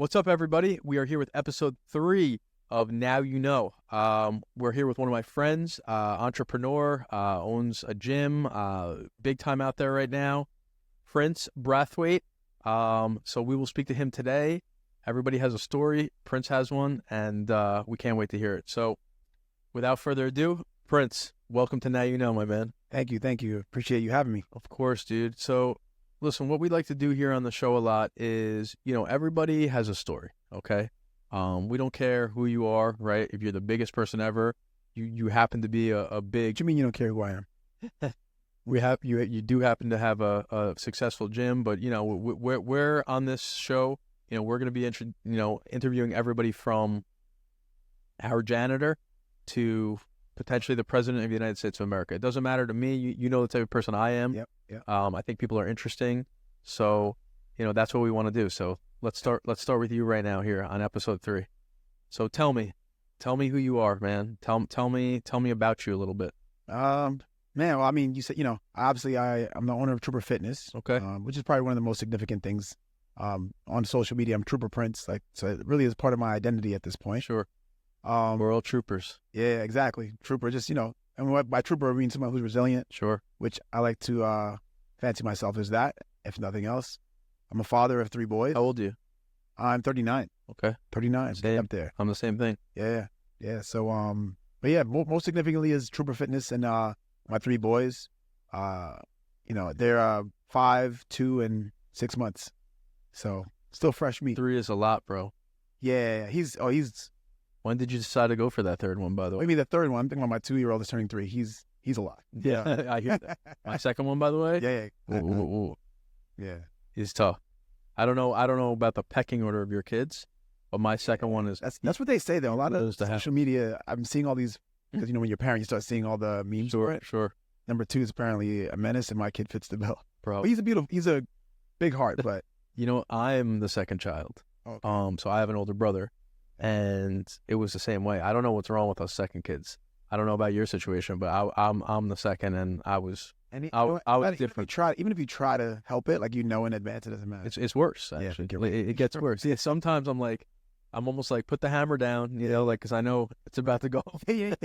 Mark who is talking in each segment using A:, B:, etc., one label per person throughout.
A: What's up, everybody? We are here with episode 3 of Now You Know. We're here with one of my friends, entrepreneur, owns a gym, big time out there right now, Prince Brathwaite. So we will speak to him today. Everybody has a story. Prince has one, and we can't wait to hear it. So without further ado, Prince, welcome to Now You Know, my man.
B: Thank you. Appreciate you having me.
A: Of course, dude. So listen, what we like to do here on the show a lot is, everybody has a story, okay? We don't care who you are, right? If you're the biggest person ever, you happen to be a big...
B: What do you mean you don't care who I am?
A: You do happen to have a successful gym, but, we're on this show, we're going to be, interviewing everybody from our janitor to potentially the president of the United States of America. It doesn't matter to me. You know the type of person I am.
B: Yep.
A: I think people are interesting. So, that's what we want to do. So let's start with you right now here on episode 3. So tell me who you are, man. Tell me about you a little bit.
B: Man, well, I mean, you said, obviously I'm the owner of Trooper Fitness.
A: Okay.
B: Which is probably one of the most significant things on social media. I'm Trooper Prince. So it really is part of my identity at this point.
A: Sure. We're all troopers.
B: Yeah, exactly. Trooper, just, and by trooper, I mean someone who's resilient.
A: Sure.
B: Which I like to fancy myself as that, if nothing else. I'm a father of 3 boys.
A: How old are you?
B: I'm 39.
A: Okay.
B: 39.
A: Same.
B: Up there.
A: I'm the same thing.
B: Yeah. So, but yeah, most significantly is Trooper Fitness and my 3 boys. They're 5, 2, and 6 months. So still fresh meat.
A: 3 is a lot, bro.
B: Yeah. He's.
A: When did you decide to go for that 3rd one, by the way?
B: Maybe the 3rd one. I'm thinking about my 2-year-old is turning 3. He's a lot.
A: Yeah. I hear that. My 2nd one, by the way?
B: Yeah.
A: Ooh.
B: Yeah.
A: He's tough. I don't know about the pecking order of your kids, but my 2nd one is...
B: That's what they say, though. A lot of
A: social
B: social media, I'm seeing all these, because, when you're a parent, you start seeing all the memes for it.
A: Sure.
B: Number 2 is apparently a menace, and my kid fits the bill.
A: Bro.
B: But he's a big heart, but...
A: I'm the 2nd child.
B: Okay.
A: So I have an older brother, and it was the same way. I don't know what's wrong with us 2nd kids. I don't know about your situation, but I'm the 2nd, and I was different.
B: Even if you try to help it, in advance, it doesn't matter.
A: It's worse, actually. It gets worse. Yeah, sometimes I'm almost like, put the hammer down, because I know it's about to go.
B: Yeah.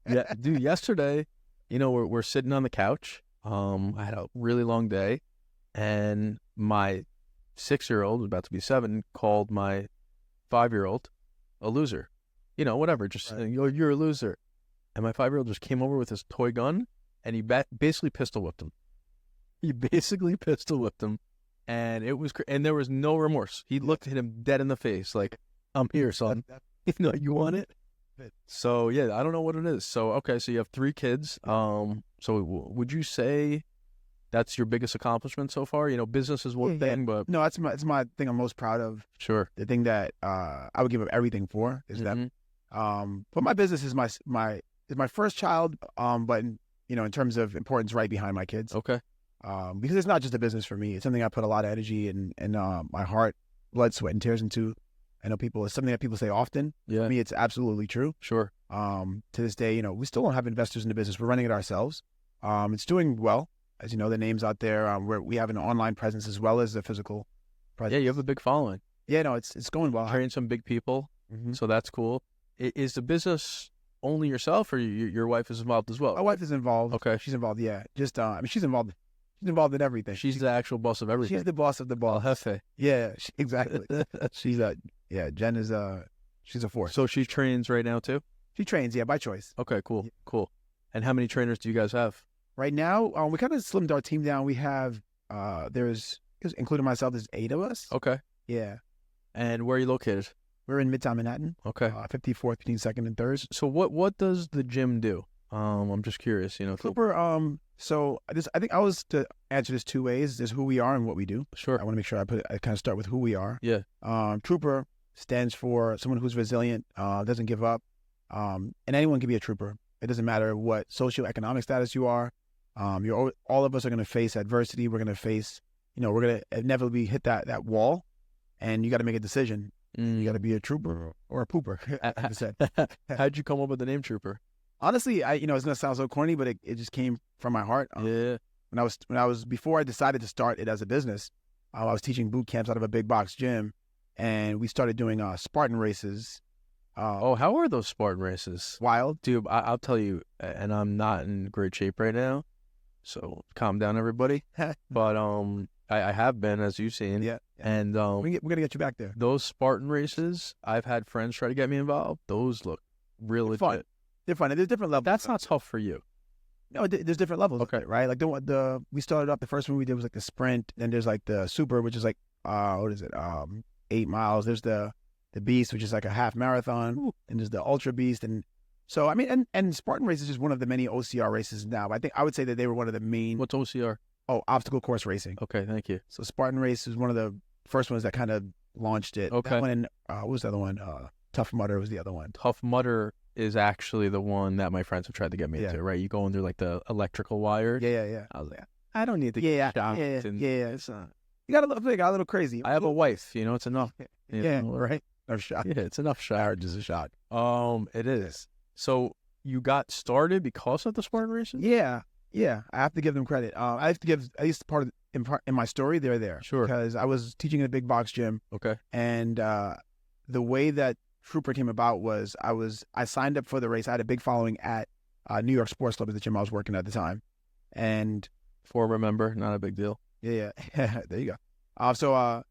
A: Yeah, dude, yesterday, we're sitting on the couch. I had a really long day, and my 6-year-old, about to be 7, called my 5-year-old a loser. Whatever, just,
B: right.
A: You're a loser. And my 5-year-old just came over with his toy gun, and he basically pistol whipped him. And it was, and there was no remorse. He looked at him dead in the face, like, I'm here, son. You want it? So, yeah, I don't know what it is. So, okay, so you have 3 kids. So would you say that's your biggest accomplishment so far? Business is one thing, but...
B: No, it's my thing I'm most proud of.
A: Sure.
B: The thing that I would give up everything for is that. But my business is my first child, but in terms of importance, right behind my kids.
A: Okay.
B: Because it's not just a business for me. It's something I put a lot of energy and my heart, blood, sweat, and tears into. I know it's something that people say often.
A: Yeah.
B: For me, it's absolutely true.
A: Sure.
B: To this day, we still don't have investors in the business. We're running it ourselves. It's doing well. As you know, the names out there, we have an online presence as well as a physical presence.
A: Yeah, you have a big following.
B: Yeah, no, it's going well.
A: Train some big people,
B: Mm-hmm.
A: So that's cool. Is the business only yourself, or your wife is involved as well?
B: My wife is involved.
A: Okay.
B: She's involved, yeah. Just, she's involved. She's involved in everything.
A: She's the actual boss of everything.
B: She's the boss of the boss.
A: El jefe.
B: Yeah, exactly. Jen is she's a force.
A: So she trains right now too?
B: She trains, yeah, by choice.
A: Okay, cool. And how many trainers do you guys have?
B: Right now, we kind of slimmed our team down. We have, including myself, there's 8 of us.
A: Okay.
B: Yeah.
A: And where are you located?
B: We're in Midtown Manhattan.
A: Okay.
B: 54th between 2nd and 3rd.
A: So what does the gym do? I'm just curious,
B: Trooper, so I think I was to answer this 2 ways. There's who we are and what we do.
A: Sure.
B: I want to make sure I kind of start with who we are.
A: Yeah.
B: Trooper stands for someone who's resilient, doesn't give up. And anyone can be a trooper. It doesn't matter what socioeconomic status you are. All of us are going to face adversity. We're going to face, we're going to inevitably hit that wall, and you got to make a decision. You got to be a trooper or a pooper.
A: How'd you come up with the name Trooper?
B: Honestly, it's going to sound so corny, but it just came from my heart.
A: Yeah.
B: Before I decided to start it as a business, I was teaching boot camps out of a big box gym, and we started doing Spartan races.
A: Oh, how are those Spartan races?
B: Wild.
A: Dude, I'll tell you, and I'm not in great shape right now, so calm down, everybody. But I have been, as you've seen.
B: Yeah.
A: And
B: We're going to get you back there.
A: those Spartan races, I've had friends try to get me involved. Those look really
B: They're fun.
A: legit.
B: They're fun. And there's different levels.
A: That's not tough for you.
B: No, there's different levels.
A: Okay.
B: Of it, right? Like we started up, the first one we did was like the sprint. Then there's like the super, which is like, what is it? 8 miles. There's the beast, which is like a half marathon.
A: Ooh.
B: And there's the ultra beast. And so, I mean, and Spartan race is just one of the many OCR races now. I would say that they were one of the main.
A: What's OCR?
B: Oh, obstacle course racing.
A: Okay, thank you.
B: So Spartan race is one of the first ones that kind of launched it.
A: Okay.
B: That one and what was the other one? Tough Mudder was the other one.
A: Tough Mudder is actually the one that my friends have tried to get me into, right? You go under like the electrical wire.
B: Yeah.
A: I was like, I don't need to
B: Yeah.
A: get shocked. And
B: It's you got a little crazy.
A: I have a wife, it's enough.
B: Yeah, right. No shot.
A: Yeah, it's enough shot.
B: Just a shot.
A: It is. So you got started because of the Spartan races?
B: Yeah. I have to give them credit. I have to give at least part of in my story. They're there,
A: Sure.
B: because I was teaching in a big box gym,
A: Okay.
B: and the way that Trooper came about was I signed up for the race. I had a big following at New York Sports Club at the gym I was working at the time, and
A: Former member, not a big deal.
B: yeah, there you go. So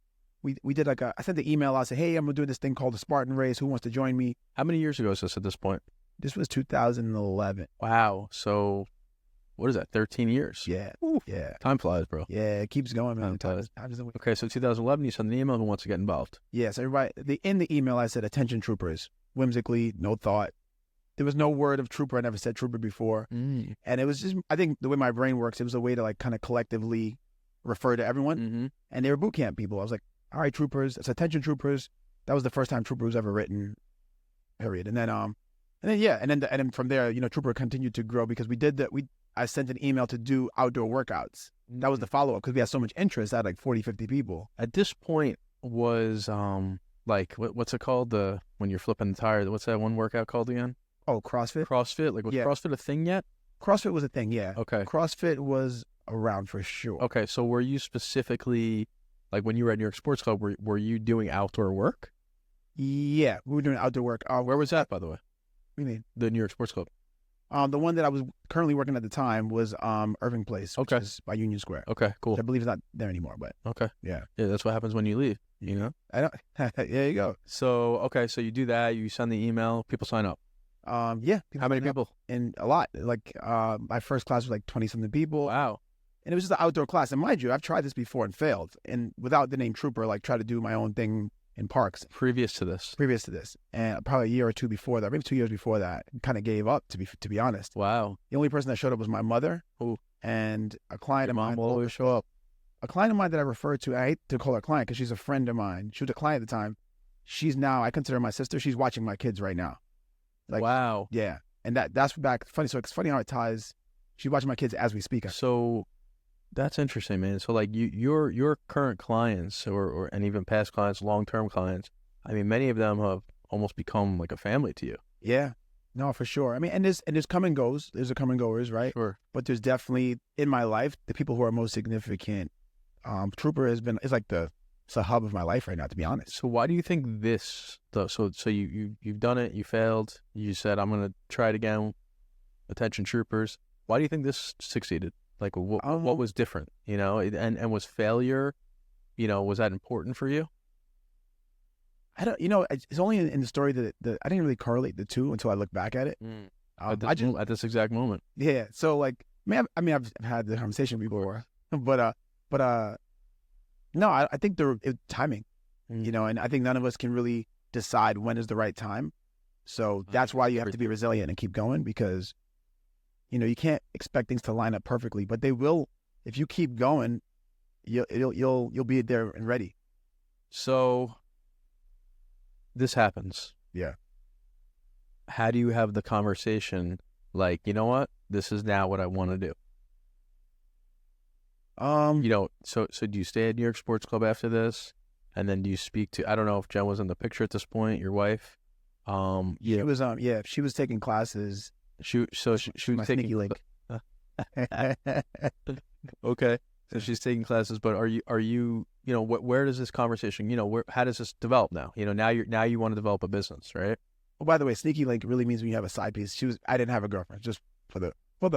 B: we did like I sent the email out, said, hey, I'm gonna do this thing called the Spartan Race. Who wants to join me?
A: How many years ago is this at this point?
B: This was 2011.
A: Wow. So what is that, 13 years?
B: Yeah.
A: Ooh.
B: Yeah.
A: Time flies, bro.
B: Yeah, it keeps going, man.
A: Time flies.
B: Time doesn't wait.
A: Okay, so 2011, you sent an email who wants to get involved.
B: Yes, everybody. In the email, I said, attention troopers. Whimsically, no thought. There was no word of trooper. I never said trooper before. And it was just, I think the way my brain works, it was a way to like kind of collectively refer to everyone.
A: Mm-hmm.
B: And they were boot camp people. I was like, all right, troopers. It's attention troopers. That was the first time trooper was ever written, period. And then from there, trooper continued to grow because I sent an email to do outdoor workouts. That was the follow-up because we had so much interest. I had like 40, 50 people.
A: At this point was like what's it called? When you're flipping the tire, what's that one workout called again?
B: Oh, CrossFit?
A: CrossFit? Like was
B: Yeah.
A: CrossFit a thing yet?
B: CrossFit was a thing, yeah.
A: Okay.
B: CrossFit was around for sure.
A: Okay, so were you specifically, like when you were at New York Sports Club, were you doing outdoor work?
B: Yeah, we were doing outdoor work.
A: Where was that, by the way?
B: What do you mean?
A: The New York Sports Club.
B: The one that I was currently working at the time was Irving Place, which
A: Okay.
B: is by Union Square.
A: Okay, cool.
B: Which I believe is not there anymore, but
A: Okay.
B: yeah.
A: Yeah, that's what happens when you leave,
B: I don't. There you go.
A: So, okay, so you do that, you send the email, people sign up.
B: Yeah.
A: How many people?
B: And a lot. Like my first class was like 20-something people.
A: Wow.
B: And it was just an outdoor class. And mind you, I've tried this before and failed. And without the name Trooper, like try to do my own thing in parks
A: Previous to this.
B: previous to this. And probably a year or two before that, maybe 2 years before that, kind of gave up, to be honest.
A: Wow.
B: The only person that showed up was my mother.
A: Ooh.
B: And a client
A: Your
B: of
A: mom
B: mine.
A: will always show up.
B: A client of mine that I referred to, I hate to call her a client because she's a friend of mine. She was a client at the time. She's now, I consider her my sister. She's watching my kids right now. Like,
A: wow.
B: Yeah. And that's back, funny. So it's funny how it ties. She's watching my kids as we speak.
A: So that's interesting, man. So like your current clients or and even past clients, long-term clients, I mean, many of them have almost become like a family to you.
B: Yeah. No, for sure. I mean, and there's come and goes. There's the come and goers, right?
A: Sure.
B: But there's definitely, in my life, the people who are most significant. Trooper is like it's the hub of my life right now, to be honest.
A: So why do you think this? So you've done it. You failed. You said I'm gonna try it again. Attention troopers. Why do you think this succeeded? Like what was different? And was failure? Was that important for you?
B: I don't. It's only in the story that I didn't really correlate the two until I look back at it.
A: At this exact moment.
B: Yeah. So like, I've had the conversation before, but no, I think timing, and I think none of us can really decide when is the right time. So that's why you have to be resilient and keep going because, you can't expect things to line up perfectly, but they will. If you keep going, you'll be there and ready.
A: So this happens.
B: Yeah.
A: How do you have the conversation? Like, you know what? This is now what I want to do. So do you stay at New York Sports Club after this? And then do you speak to, I don't know if Jen was in the picture at this point, your wife? Yeah.
B: She was, she was taking classes.
A: She was
B: my
A: taking,
B: sneaky link.
A: okay. So she's taking classes, but are you, where does this conversation, how does this develop now? Now you want to develop a business, right?
B: Oh, by the way, sneaky link really means when you have a side piece. I didn't have a girlfriend, just for the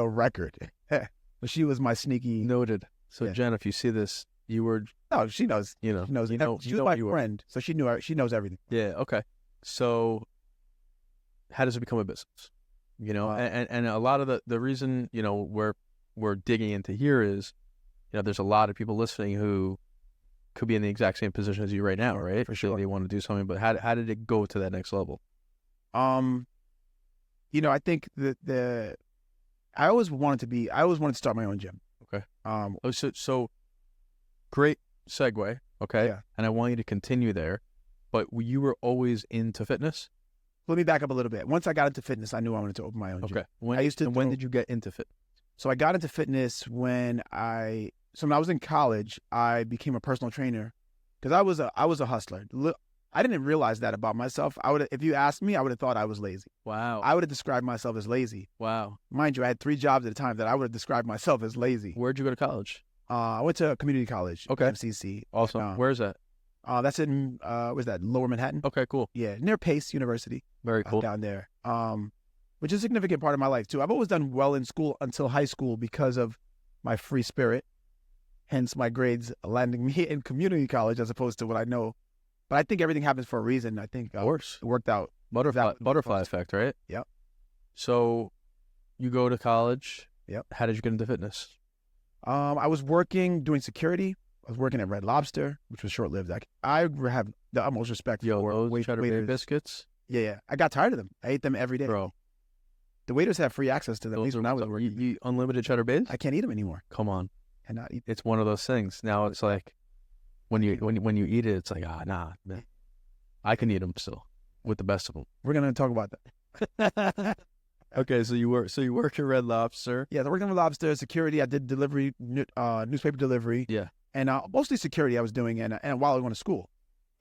B: record. But she was my sneaky.
A: Noted. So
B: Yeah.
A: Jen, if you see this, you were,
B: No, she knows.
A: She knows.
B: She was my friend, so she knew. She knows everything.
A: Yeah. Okay. So how does it become a business? And a lot of the reason, we're digging into here is, there's a lot of people listening who could be in the exact same position as you right now, right?
B: For sure.
A: They want to do something, but how did it go to that next level?
B: I think I always wanted to start my own gym.
A: Okay. So great segue. Okay.
B: Yeah.
A: And I want you to continue there, but you were always into fitness?
B: Let me back up a little bit. Once I got into fitness, I knew I wanted to open my own gym.
A: Okay. When did you get into fitness?
B: So I got into fitness when I was in college. I became a personal trainer because I was a hustler. I didn't realize that about myself. If you asked me, I would have thought I was lazy.
A: Wow.
B: I would have described myself as lazy.
A: Wow.
B: Mind you, I had 3 jobs at a time that I would have described myself as lazy.
A: Where'd you go to college?
B: I went to a community college.
A: Okay.
B: MCC.
A: Awesome. Where's that?
B: That's in where's that? Lower Manhattan.
A: Okay, cool.
B: Yeah, near Pace University.
A: Very cool.
B: Down there. Which is a significant part of my life too. I've always done well in school until high school because of my free spirit. Hence my grades landing me in community college as opposed to what I know. But I think everything happens for a reason. I think
A: Of course.
B: it worked out.
A: Butterfly effect, right?
B: Yep.
A: So you go to college.
B: Yep.
A: How did you get into fitness?
B: I was working doing security. I was working at Red Lobster, which was short-lived. I have the utmost respect for
A: those Cheddar Bay
B: waiters.
A: biscuits?
B: Yeah. I got tired of them. I ate them every day.
A: Bro.
B: The waiters have free access to them. At least when I was working.
A: You unlimited Cheddar Bays?
B: I can't eat them anymore.
A: Come on.
B: Cannot eat.
A: It's one of those things. Now it's like when you eat it, it's like, nah, man. I can eat them still with the best of them.
B: We're gonna talk about that.
A: Okay, so you work at Red Lobster.
B: Yeah, I worked at Red Lobster, security. I did delivery, newspaper delivery.
A: Yeah.
B: And mostly security I was doing, and while I was going to school,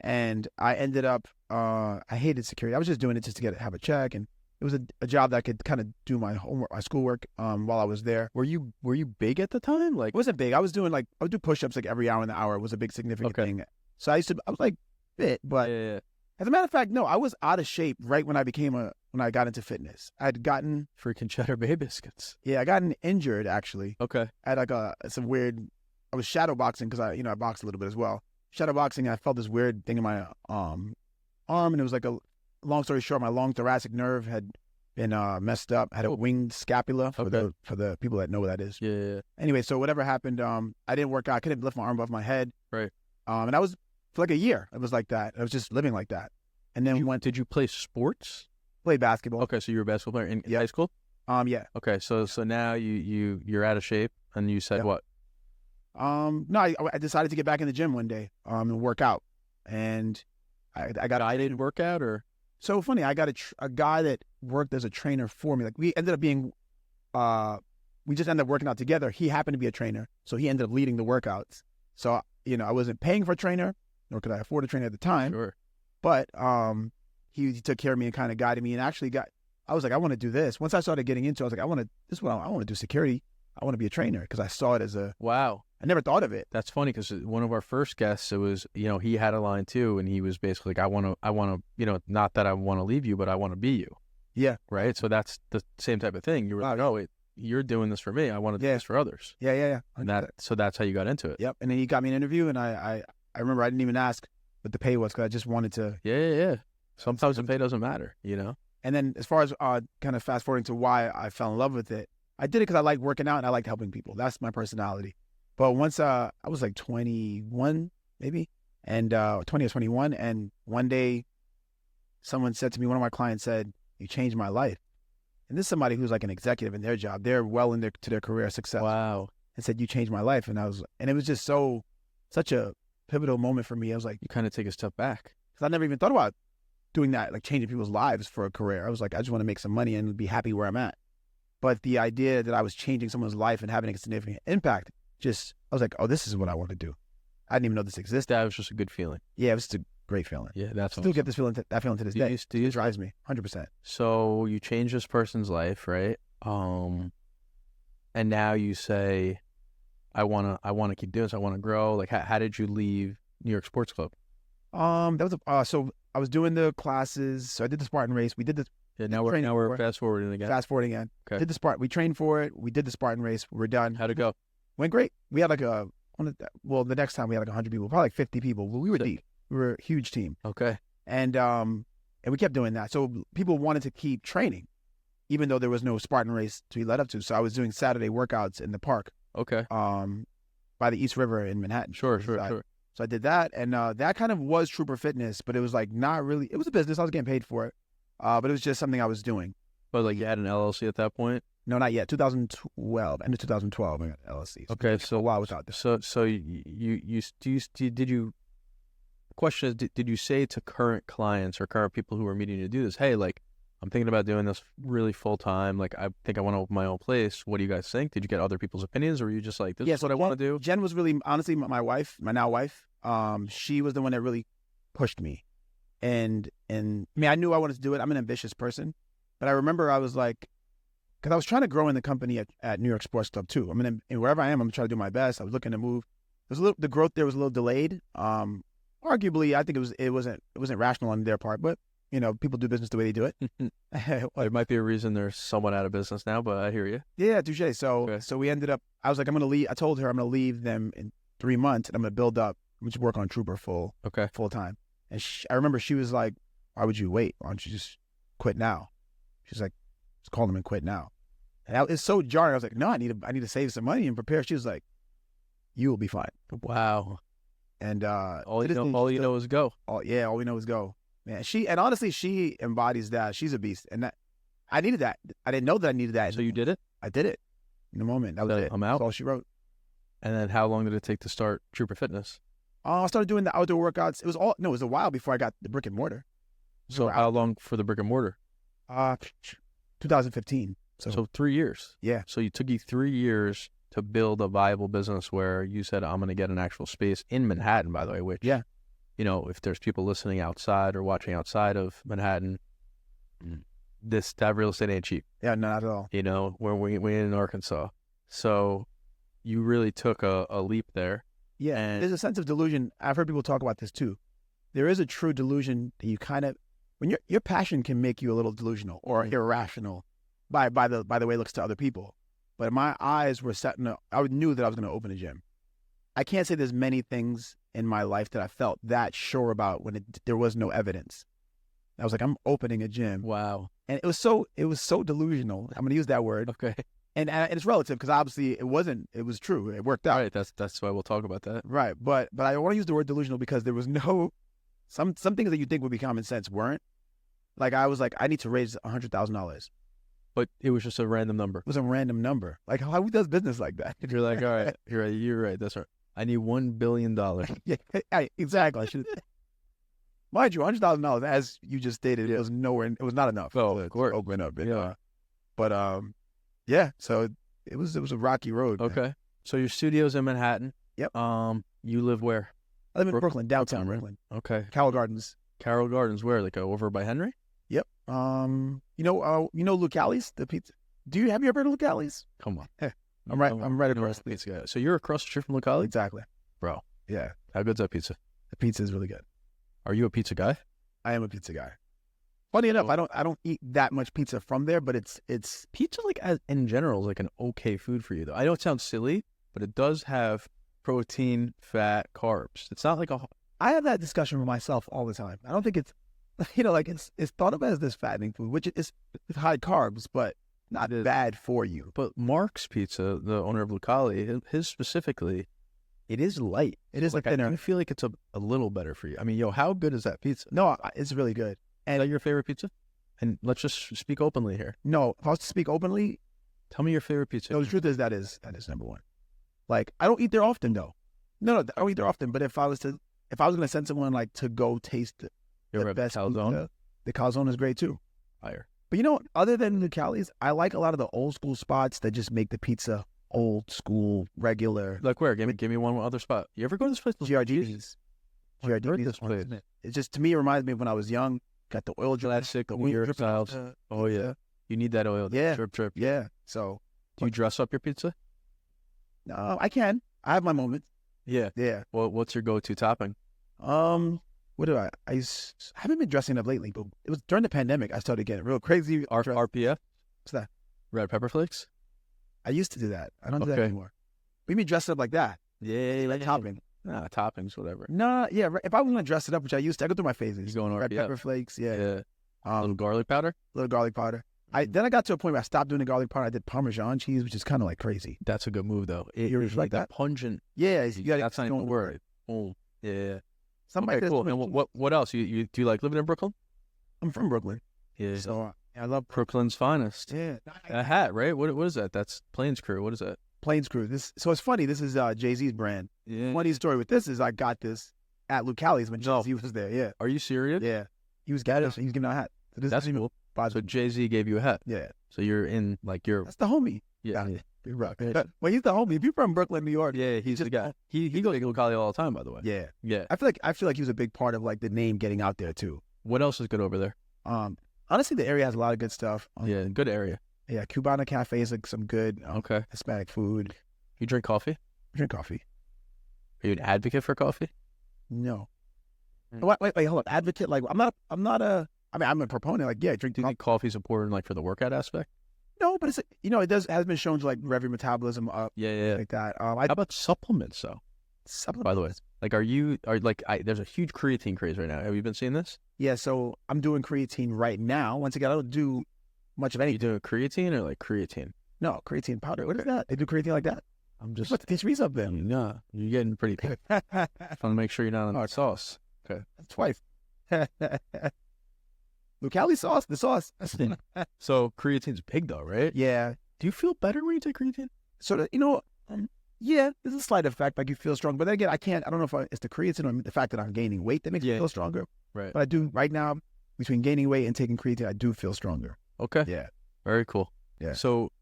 B: and I ended up I hated security. I was just doing it just to have a check, and it was a job that I could kind of do my homework, my schoolwork while I was there.
A: Were you big at the time? Like,
B: it wasn't big. I would do push-ups like every hour in the hour. It was a big significant thing. So I was like fit, but
A: yeah.
B: As a matter of fact, no, I was out of shape right when I got into fitness. I'd gotten
A: freaking Cheddar Bay biscuits.
B: Yeah, I gotten injured actually.
A: Okay.
B: I had some weird. I was shadow boxing because I boxed a little bit as well. Shadow boxing, I felt this weird thing in my arm, and it was like long story short, my long thoracic nerve had been messed up. I had a winged scapula for the people that know what that is.
A: Yeah.
B: Anyway, so whatever happened, I didn't work out. I couldn't lift my arm above my head.
A: Right.
B: And I was for like a year. It was like that. I was just living like that. And then
A: Did you play sports?
B: Played basketball.
A: Okay, so you were a basketball player in high school?
B: Yeah.
A: Okay, so now you're out of shape, and you said what?
B: No, I decided to get back in the gym one day and work out, and I got
A: guided workout or
B: so funny. I got a guy that worked as a trainer for me. Like we ended up being, we just ended up working out together. He happened to be a trainer, so he ended up leading the workouts. So I wasn't paying for a trainer, nor could I afford a trainer at the time.
A: Sure.
B: But he took care of me and kind of guided me, and actually I was like, I want to do this. Once I started getting into it, I was like, this is what I want to do, security. I want to be a trainer because I saw it as
A: wow.
B: I never thought of it.
A: That's funny because one of our first guests, it was, he had a line too, and he was basically like, I want to, not that I want to leave you, but I want to be you.
B: Yeah.
A: Right. So that's the same type of thing. You were like, oh, you're doing this for me. I want to do this for others.
B: Yeah.
A: And so that's how you got into it.
B: Yep. And then he got me an interview, and I remember I didn't even ask what the pay was because I just wanted to.
A: Yeah. Sometimes the pay doesn't matter,
B: And then as far as kind of fast forwarding to why I fell in love with it, I did it because I like working out and I like helping people. That's my personality. But once I was like 21, maybe, and 20 or 21, and one day someone said to me, one of my clients said, "You changed my life." And this is somebody who's like an executive in their job. They're well into their career success.
A: Wow.
B: And said, "You changed my life." And it was just such a pivotal moment for me. I was like,
A: you kind of take a step back.
B: Because I never even thought about doing that, like changing people's lives for a career. I was like, I just want to make some money and be happy where I'm at. But the idea that I was changing someone's life and having a significant impact, I was like, oh, this is what I want to do. I didn't even know this existed.
A: That was just a good feeling.
B: Yeah, it was just a great feeling.
A: Yeah, that's
B: I still get this feeling, that feeling to this day. It drives me 100%.
A: So you change this person's life, right? And now you say, I wanna keep doing this. I want to grow. Like, how did you leave New York Sports Club?
B: That was so I was doing the classes. So I did the Spartan race. We did the
A: Yeah, now we're fast forwarding again.
B: fast forwarding again.
A: Okay.
B: Did the Spartan. We trained for it. We did the Spartan race. We're done.
A: How'd it go?
B: Went great. We had like the next time we had like 100 people, probably like 50 people. We were
A: Sick.
B: deep. We were a huge team,
A: Okay.
B: and we kept doing that. So people wanted to keep training, even though there was no Spartan race to be led up to. So I was doing Saturday workouts in the park,
A: Okay.
B: by the East River in Manhattan.
A: Sure.
B: So I did that, and that kind of was Trooper Fitness, but it was like not really. It was a business. I was getting paid for it, but it was just something I was doing.
A: But like you had an LLC at that point.
B: No, not yet. 2012, end of 2012, I got LLC. So
A: Okay.
B: a while without this.
A: So did you? The question is, did you say to current clients or current people who are meeting you to do this, hey, like, I'm thinking about doing this really full time. Like, I think I want to open my own place. What do you guys think? Did you get other people's opinions, or were you just like, this is what I want to do?
B: Jen was really, honestly, my wife, my now wife. She was the one that really pushed me, and I mean, I knew I wanted to do it. I'm an ambitious person, but I remember I was like, because I was trying to grow in the company at New York Sports Club too. I mean, and wherever I am, I'm trying to do my best. I was looking to move. The growth there was a little delayed. Arguably, I think it wasn't rational on their part, but you know, people do business the way they do it.
A: There might be a reason they're somewhat out of business now, but I hear you.
B: Yeah, touche. So
A: Okay.
B: so we ended up. I was like, I'm gonna leave. I told her I'm gonna leave them in 3 months, and I'm gonna build up. I'm gonna just work on Trooper full time. And I remember she was like, "Why would you wait? Why don't you just quit now?" She's like, "Just call them and quit now." And it's so jarring. I was like, "No, I need to save some money and prepare." She was like, "You will be fine."
A: Wow.
B: And
A: All you know is go.
B: all we know is go. Man, honestly, she embodies that. She's a beast, and that I needed that. I didn't know that I needed that.
A: So you did it?
B: I did it in the moment. That was it.
A: I'm out.
B: That's all she wrote.
A: And then how long did it take to start Trooper Fitness?
B: I started doing the outdoor workouts. It was a while before I got the brick and mortar.
A: So how long for the brick and mortar?
B: 2015.
A: So 3 years.
B: Yeah.
A: So it took you 3 years to build a viable business where you said, I'm going to get an actual space in Manhattan, by the way, which,
B: Yeah.
A: you know, if there's people listening outside or watching outside of Manhattan, that real estate ain't cheap.
B: Yeah, no, not at all.
A: You know, we're in Arkansas. So you really took a leap there.
B: Yeah,
A: And-
B: there's a sense of delusion. I've heard people talk about this too. There is a true delusion that you kind of, when your passion can make you a little delusional or irrational by the way it looks to other people. But my eyes were set I knew that I was going to open a gym. I can't say there's many things in my life that I felt that sure about when there was no evidence. I was like, I'm opening a gym.
A: Wow.
B: And it was so delusional. I'm going to use that word.
A: Okay.
B: And it's relative because obviously it was true. It worked out.
A: All right. That's why we'll talk about that.
B: Right. But I want to use the word delusional because there was no, some things that you think would be common sense weren't. Like I was like, I need to raise $100,000.
A: But it was just a random number.
B: It was a random number. Like who does business like that?
A: You're like, all right, you're right. That's right. I need $1 billion.
B: Yeah, exactly. I should. Mind you, $100,000, as you just stated, it was nowhere. It was not enough.
A: Oh, of course.
B: To open up.
A: Yeah.
B: Yeah. So it was a rocky road. Man.
A: Okay. So your studio's in Manhattan.
B: Yep.
A: You live where?
B: I live in Brooklyn, downtown
A: Brooklyn,
B: Brooklyn.
A: Okay.
B: Carroll Gardens.
A: Carroll Gardens, where? Like over by Henry?
B: Yep. You know Lucali's, the pizza. Have you ever heard of Lucali's?
A: Come on.
B: I'm right across the
A: pizza guy. So you're across the street from Lucali?
B: Exactly.
A: Bro.
B: Yeah.
A: How good's that pizza?
B: The pizza is really good.
A: Are you a pizza guy?
B: I am a pizza guy. Funny enough, I don't eat that much pizza from there, but it's
A: Pizza, like in general, is like an okay food for you, though. I know it sounds silly, but it does have protein, fat, carbs. It's not like
B: I have that discussion with myself all the time. I don't think it's, like it's thought of as this fattening food, which is high carbs, but not bad for you.
A: But Mark's Pizza, the owner of Lucali, his specifically, it is light.
B: It is
A: like
B: thinner.
A: I feel like it's a little better for you. I mean, how good is that pizza?
B: No, it's really good.
A: Is that your favorite pizza? And let's just speak openly here.
B: No, if I was to speak openly,
A: tell me your favorite pizza.
B: No, the truth is that is number one. Like I don't eat there often though. No, I don't eat there often. But if I was going to send someone like to go taste the best
A: calzone?
B: Pizza, the calzone is great too.
A: Fire.
B: But other than the Cali's, I like a lot of the old school spots that just make the pizza old school, regular.
A: Like where? Give me one other spot. You ever go to this place?
B: GRD's.
A: This place.
B: It just, to me, it reminds me of when I was young. Got the oil drip.
A: Classic
B: the
A: New York
B: drip,
A: styles. Oh yeah. You need that oil.
B: Yeah.
A: Drip.
B: Yeah. So
A: do you dress up your pizza?
B: No, I can. I have my moments.
A: Yeah.
B: Yeah.
A: Well, what's your go-to topping?
B: What do I haven't been dressing up lately, but it was during the pandemic I started getting real crazy.
A: RPF?
B: What's that?
A: Red pepper flakes?
B: I used to do that. I don't do that anymore. What do you mean dress it up like that?
A: Yeah,
B: Like topping.
A: Nah, toppings, whatever.
B: No, yeah. If I was gonna dress it up, which I used to, I go through my phases.
A: You going
B: Red
A: RPF?
B: pepper flakes, yeah.
A: Little garlic powder?
B: Little garlic powder. Then I got to a point where I stopped doing the garlic powder. I did Parmesan cheese, which is kind of like crazy.
A: That's a good move, though.
B: You like that?
A: Pungent.
B: Yeah, you gotta,
A: that's not even a word. Oh, yeah.
B: Something like this.
A: Cool. And what else? You do you like living in Brooklyn?
B: I'm from Brooklyn.
A: Yeah.
B: So I love
A: Brooklyn's finest.
B: Yeah.
A: A hat, right? What is that? That's Plains Crew. What is that?
B: Plains Crew. So it's funny. This is Jay-Z's brand.
A: Yeah.
B: Funny story with this is I got this at Lucali's when Jay-Z was there. Yeah.
A: Are you serious?
B: Yeah. He was giving out a hat. So
A: that's cool. So Jay-Z gave you a hat.
B: Yeah.
A: So you're in
B: That's the homie.
A: Yeah.
B: Big rock. Well, he's the homie. If you're from Brooklyn, New York.
A: Yeah, he's the guy. He goes to Lucali all the time, by the way.
B: Yeah.
A: Yeah.
B: I feel like he was a big part of like the name getting out there too.
A: What else is good over there?
B: Honestly, the area has a lot of good stuff.
A: Yeah, good area.
B: Yeah, Cubana Cafe is like some good Hispanic food.
A: You drink coffee?
B: I drink coffee.
A: Are you an advocate for coffee?
B: No. Wait, hold on. Advocate? Like I'm a proponent. Like, yeah, drink.
A: Do you think coffee's important, like for the workout aspect?
B: No, but it's has been shown to like rev your metabolism up.
A: Yeah.
B: Like that.
A: How about supplements though?
B: Supplements.
A: By the way, like there's a huge creatine craze right now. Have you been seeing this?
B: Yeah, so I'm doing creatine right now. Once again, I don't do much of anything.
A: You doing creatine or like creatine?
B: No, creatine powder. What is that? They do creatine like that?
A: I'm just
B: put the teach me something.
A: No, you're getting pretty. Just want to make sure you're not on sauce. Okay,
B: that's twice. Lucali sauce, the sauce.
A: So creatine's big though, right?
B: Yeah.
A: Do you feel better when you take creatine?
B: Sort of, yeah, there's a slight effect, like you feel strong. But then again, I don't know if it's the creatine or the fact that I'm gaining weight that makes me feel stronger.
A: Right.
B: But I do, right now, between gaining weight and taking creatine, I do feel stronger.
A: Okay.
B: Yeah.
A: Very cool.
B: Yeah.
A: So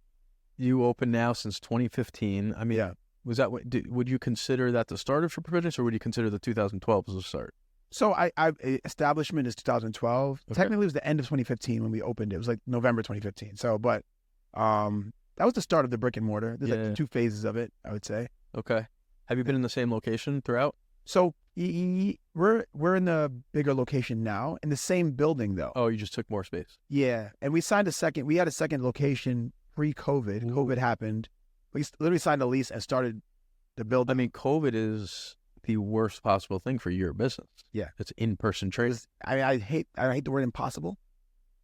A: you open now since 2015. I mean, was that would you consider that the start of Triple Fitness, or would you consider the 2012 as a start?
B: So establishment is 2012.
A: Okay.
B: Technically, it was the end of 2015 when we opened it. It was like November 2015. So, but that was the start of the brick and mortar. There's like 2 phases of it, I would say.
A: Okay. Have you been in the same location throughout?
B: So we're in the bigger location now, in the same building though.
A: Oh, you just took more space.
B: Yeah, and we had a second location pre-COVID.
A: Ooh.
B: COVID happened. We literally signed a lease and started the building.
A: I mean, COVID is the worst possible thing for your business.
B: Yeah.
A: It's in-person training.
B: I hate the word impossible,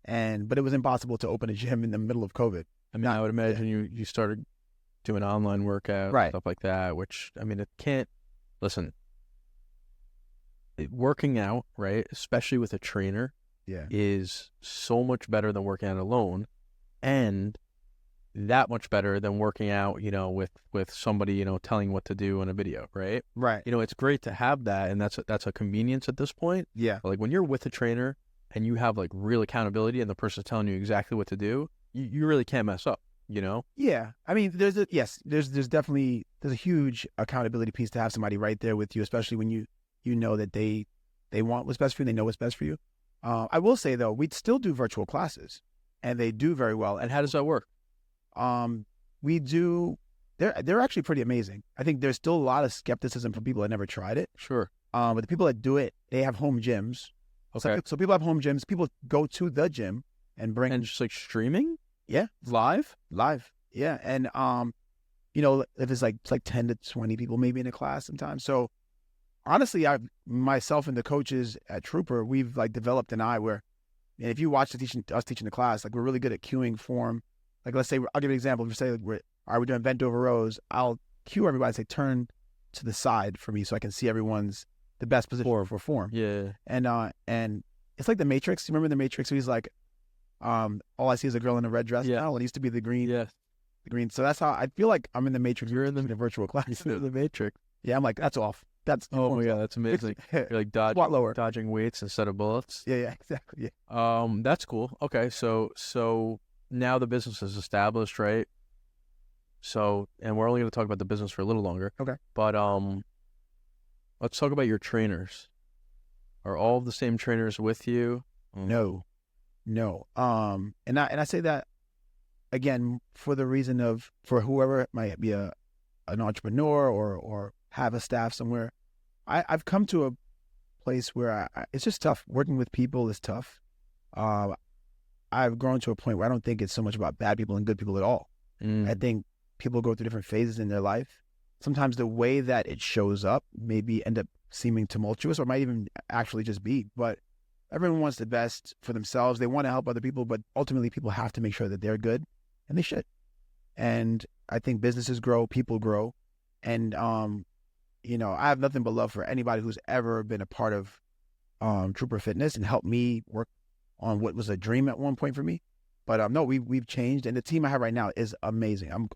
B: but it was impossible to open a gym in the middle of COVID.
A: I mean, I would imagine you started doing online workouts, stuff like that, which, I mean, it can't, listen, working out, right, especially with a trainer, is so much better than working out alone, and that much better than working out, with somebody, telling what to do in a video, right?
B: Right.
A: It's great to have that, and that's a convenience at this point.
B: Yeah.
A: But like when you're with a trainer and you have like real accountability and the person's telling you exactly what to do, you really can't mess up,
B: Yeah. I mean, there's definitely a huge accountability piece to have somebody right there with you, especially when you know that they want what's best for you, they know what's best for you. I will say though, we'd still do virtual classes, and they do very well.
A: And how does that work?
B: We do. They're actually pretty amazing. I think there's still a lot of skepticism from people that never tried it.
A: Sure.
B: But the people that do it, they have home gyms.
A: Okay.
B: So people have home gyms. People go to the gym and bring.
A: And just like streaming?
B: Yeah.
A: Live?
B: Yeah. And if it's like 10 to 20 people maybe in a class sometimes. So honestly, myself and the coaches at Trooper, we've like developed an eye where, and if you watch us teaching the class, like we're really good at cueing form. Like let's say, I'll give you an example. If you say like we're doing bent over rows, I'll cue everybody and say turn to the side for me so I can see everyone's the best position for form.
A: Yeah.
B: And it's like the Matrix. You remember the Matrix where he's like, all I see is a girl in a red dress now. It used to be the green.
A: Yeah.
B: The green. So that's how I feel like I'm in the Matrix. You're in the virtual class.
A: You're in the Matrix.
B: Yeah, I'm like, that's off.
A: Oh my God, that's amazing. You're like dodging weights instead of bullets.
B: Yeah, exactly. Yeah.
A: That's cool. Okay, so now the business is established, right? So, and we're only going to talk about the business for a little longer.
B: Okay.
A: But let's talk about your trainers. Are all the same trainers with you?
B: No. And I say that again for the reason for whoever might be a an entrepreneur or have a staff somewhere, I've come to a place where it's just tough. Working with people is tough. I've grown to a point where I don't think it's so much about bad people and good people at all. I think people go through different phases in their life. Sometimes the way that it shows up maybe end up seeming tumultuous, or might even actually just be. But everyone wants the best for themselves. They want to help other people, but ultimately people have to make sure that they're good, and they should. And I think businesses grow, people grow. And, you know, I have nothing but love for anybody who's ever been a part of Trooper Fitness and helped me work on what was a dream at one point for me. But no, we've changed, and the team I have right now is amazing.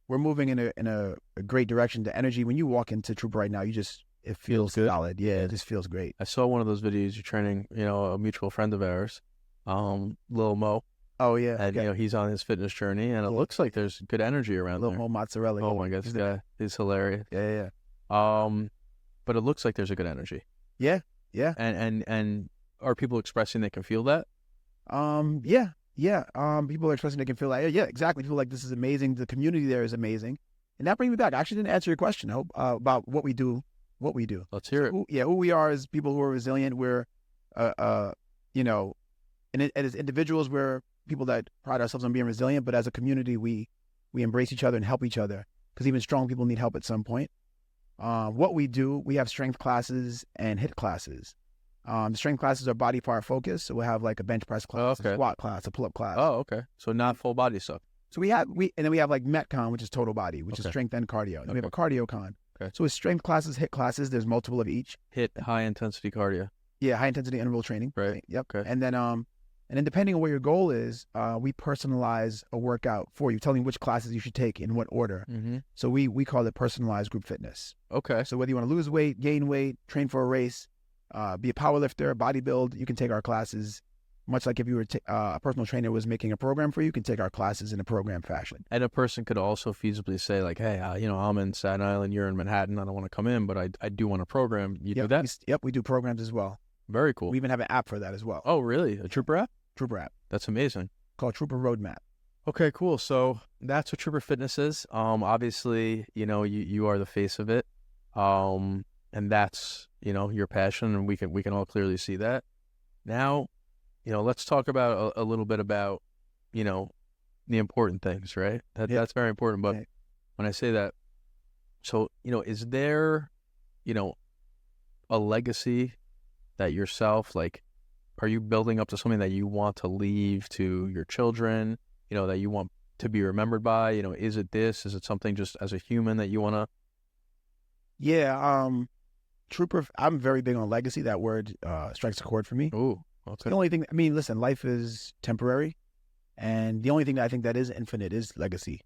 B: We're moving in a great direction. The energy when you walk into Trooper right now, it feels
A: good.
B: solid. Yeah, it just feels great.
A: I saw one of those videos you're training, you know, a mutual friend of ours, Lil Mo.
B: Oh yeah,
A: And you know, he's on his fitness journey, and it looks like there's good energy around
B: Lil
A: there.
B: Mo Mozzarella.
A: Oh my God, this guy is hilarious.
B: Yeah.
A: But it looks like there's a good energy.
B: Yeah.
A: And are people expressing they can feel that?
B: Yeah. People are expressing they can feel like, yeah, exactly. Feel like this is amazing. The community there is amazing. And that brings me back. I actually didn't answer your question about what we do.
A: Let's hear it.
B: Who we are as people who are resilient. We're, you know, and as individuals, we're people that pride ourselves on being resilient. But as a community, we embrace each other and help each other, because even strong people need help at some point. What we do, we have strength classes and HIIT classes. Strength classes are body part focused, so we'll have like a bench press class, a squat class, a pull-up class.
A: Oh, okay. So not full body stuff.
B: So and then we have like Metcon, which is total body, which is strength and cardio. And we have a cardio con.
A: Okay.
B: So it's strength classes, HIIT classes. There's multiple of each.
A: HIIT, high intensity cardio.
B: Yeah, high intensity interval training.
A: Right.
B: Yep.
A: Okay.
B: And then depending on what your goal is, we personalize a workout for you, telling which classes you should take in what order.
A: Mm-hmm.
B: So we call it personalized group fitness.
A: Okay.
B: So whether you want to lose weight, gain weight, train for a race, be a power lifter, bodybuild, you can take our classes. Much like if you were a personal trainer was making a program for you, you can take our classes in a program fashion.
A: And a person could also feasibly say like, hey, you know, I'm in Staten Island, you're in Manhattan, I don't want to come in, but I do want a program. You do that?
B: We do programs as well.
A: Very cool.
B: We even have an app for that as well.
A: Oh, really? A Trooper app?
B: Trooper app.
A: That's amazing.
B: Called Trooper Roadmap.
A: Okay, cool. So that's what Trooper Fitness is. Obviously, you know, you are the face of it. And that's, you know, your passion, and we can all clearly see that. Now, you know, let's talk about a little bit about, you know, the important things, right? That's very important. But when I say that, so, you know, is there, you know, a legacy that yourself, like, are you building up to something that you want to leave to your children, you know, that you want to be remembered by? You know, is it this? Is it something just as a human that you want to?
B: Yeah. Trooper, I'm very big on legacy. That word strikes a chord for me.
A: Ooh, okay.
B: The only thing, I mean, listen, life is temporary, and the only thing that I think that is infinite is legacy,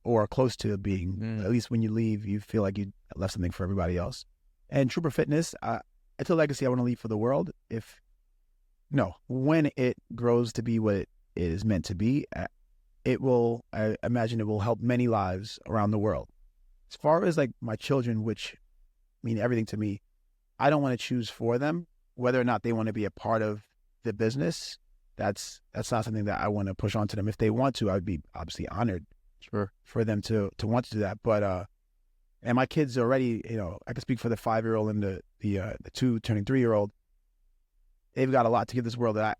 B: or close to being. At least when you leave, you feel like you left something for everybody else. And Trooper Fitness, it's a legacy I want to leave for the world. When it grows to be what it is meant to be, I imagine it will help many lives around the world. As far as like my children, which mean everything to me, I don't want to choose for them whether or not they want to be a part of the business. That's not something that I want to push onto them. If they want to, I'd be obviously honored for them to want to do that. But and my kids already, you know, I can speak for the 5-year-old and the 2 turning 3-year-old. They've got a lot to give this world that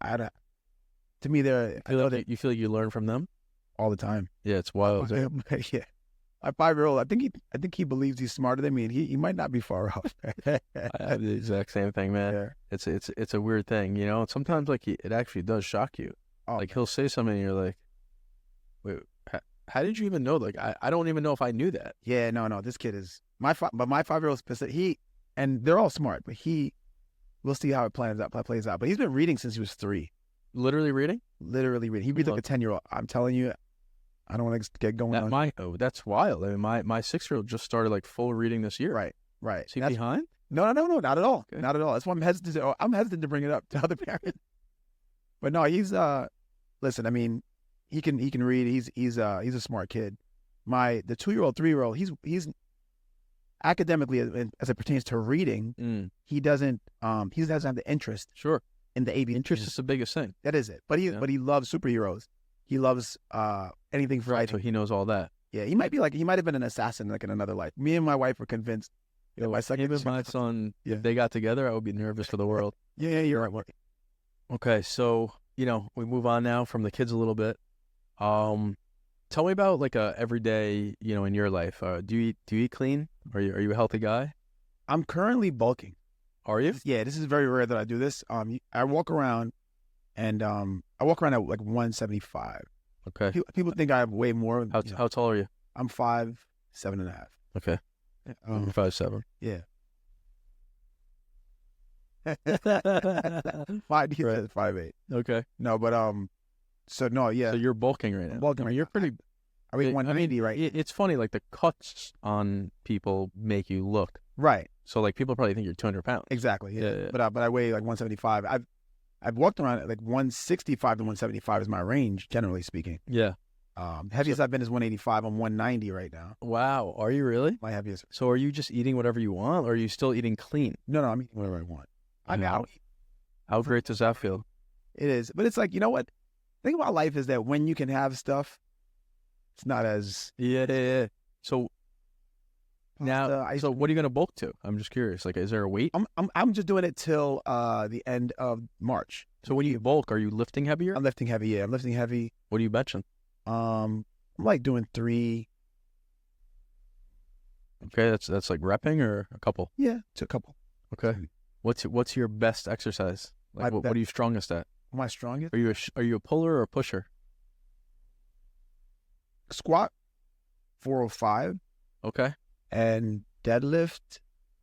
B: to me,
A: You feel like you learn from them
B: all the time.
A: Yeah, it's wild.
B: Yeah. My 5-year-old, I think he believes he's smarter than me, and he might not be far off.
A: I have the exact same thing, man.
B: Yeah.
A: It's a weird thing, you know. Sometimes like it actually does shock you. Like he'll say something, and you're like, wait, how did you even know? Like I don't even know if I knew that.
B: Yeah, no, this kid is my 5-year-old specific. And they're all smart, but we'll see how it plays out. But he's been reading since he was 3.
A: Literally reading.
B: He reads like a 10-year-old. I'm telling you. I don't want to get going on.
A: That's wild. I mean, my 6-year-old just started like full reading this year.
B: Right.
A: Is he behind?
B: No, not at all.
A: Okay.
B: Not at all. That's why I'm hesitant to bring it up to other parents. But no, he's listen, I mean, he can read. He's a smart kid. The 2-year-old, 3-year-old, he's academically, as it pertains to reading, he doesn't have the interest.
A: Sure.
B: In the ABCs.
A: Interest is the biggest thing.
B: That is it. But he loves superheroes. He loves anything fighting.
A: So he knows all that.
B: Yeah, he might have been an assassin like in another life. Me and my wife were convinced.
A: Yo,
B: my second
A: him and my son,
B: Yeah.
A: if they got together, I would be nervous for the world.
B: Yeah, you're right.
A: Okay, so we move on now from the kids a little bit. Tell me about like a everyday, in your life. Do you eat clean? Are you a healthy guy?
B: I'm currently bulking.
A: Are you?
B: Yeah, this is very rare that I do this. I walk around, and I walk around at like 175.
A: Okay.
B: People think I have way more.
A: How tall are you?
B: I'm 5'7.5".
A: Okay. I'm 5'7".
B: Yeah. Five, he says 5'8".
A: Okay.
B: No, but so no, yeah.
A: So you're bulking right now.
B: I'm bulking.
A: You're pretty.
B: I weigh 190, right?
A: It's funny, like the cuts on people make you look.
B: Right.
A: So like people probably think you're 200 pounds.
B: Exactly. Yeah.
A: Yeah.
B: But I weigh like 175. I've walked around at like 165 to 175 is my range, generally speaking.
A: Yeah.
B: Heaviest I've been is 185. I'm 190 right now.
A: Wow. Are you really?
B: My heaviest.
A: So are you just eating whatever you want, or are you still eating clean?
B: No, I'm eating whatever I want.
A: How great does that feel?
B: It is. But it's like, you know what? The thing about life is that when you can have stuff, it's not as...
A: Yeah. So now, so what are you going to bulk to? I'm just curious. Like, is there a weight?
B: I'm just doing it till the end of March.
A: So when you bulk, are you lifting heavier?
B: I'm lifting heavy, yeah. I'm lifting heavy.
A: What are you benching?
B: I'm like doing 3.
A: Okay, that's like repping or a couple?
B: Yeah, it's a couple.
A: Okay. What's your best exercise? Like, what are you strongest at?
B: Am I strongest?
A: Are you a puller or a pusher?
B: Squat, 405.
A: Okay.
B: And deadlift,